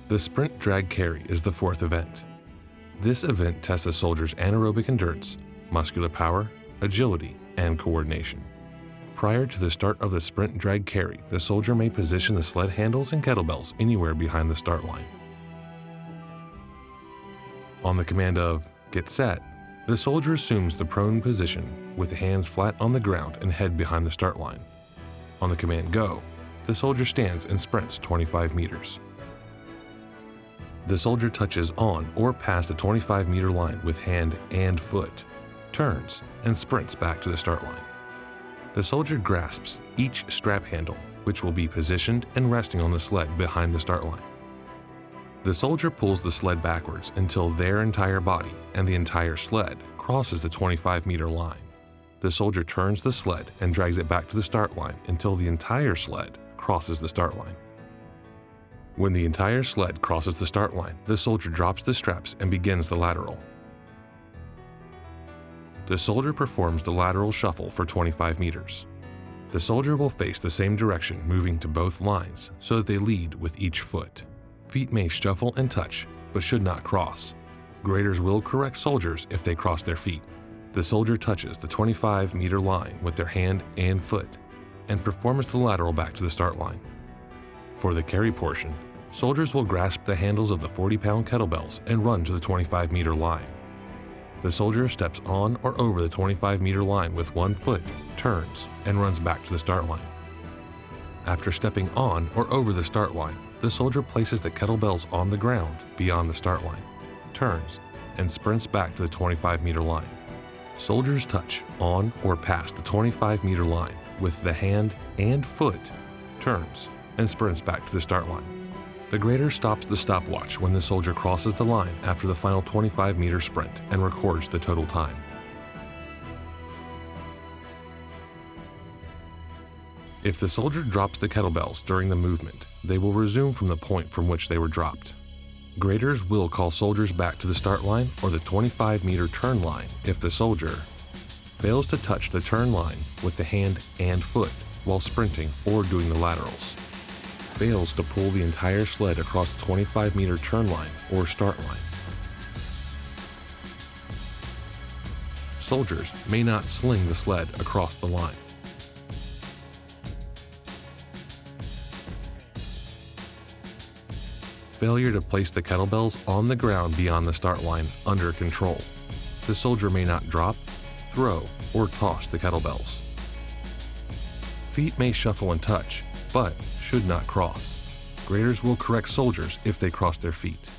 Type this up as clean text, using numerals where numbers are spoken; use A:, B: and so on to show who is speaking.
A: The sprint drag carry is the fourth event. This event tests a soldier's anaerobic endurance, muscular power, agility, and coordination. Prior to the start of the sprint drag carry, the soldier may position the sled handles and kettlebells anywhere behind the start line. On the command of "Get set," the soldier assumes the prone position with the hands flat on the ground and head behind the start line. On the command "Go," the soldier stands and sprints 25 meters. The soldier touches on or past the 25-meter line with hand and foot, turns, and sprints back to the start line. The soldier grasps each strap handle, which will be positioned and resting on the sled behind the start line. The soldier pulls the sled backwards until their entire body and the entire sled crosses the 25-meter line. The soldier turns the sled and drags it back to the start line until the entire sled crosses the start line. When the entire sled crosses the start line, the soldier drops the straps and begins the lateral. The soldier performs the lateral shuffle for 25 meters. The soldier will face the same direction, moving to both lines so that they lead with each foot. Feet may shuffle and touch, but should not cross. Graders will correct soldiers if they cross their feet. The soldier touches the 25-meter line with their hand and foot and performs the lateral back to the start line. For the carry portion, soldiers will grasp the handles of the 40-pound kettlebells and run to the 25-meter line. The soldier steps on or over the 25-meter line with one foot, turns, and runs back to the start line. After stepping on or over the start line, the soldier places the kettlebells on the ground beyond the start line, turns, and sprints back to the 25-meter line. Soldiers touch on or past the 25-meter line with the hand and foot, turns, and sprints back to the start line. The grader stops the stopwatch when the soldier crosses the line after the final 25-meter sprint and records the total time. If the soldier drops the kettlebells during the movement, they will resume from the point from which they were dropped. Graders will call soldiers back to the start line or the 25-meter turn line if the soldier fails to touch the turn line with the hand and foot while sprinting or doing the laterals, fails to pull the entire sled across the 25-meter turn line or start line. Soldiers may not sling the sled across the line. Failure to place the kettlebells on the ground beyond the start line under control. The soldier may not drop, throw, or toss the kettlebells. Feet may shuffle and touch, but should not cross. Graders will correct soldiers if they cross their feet.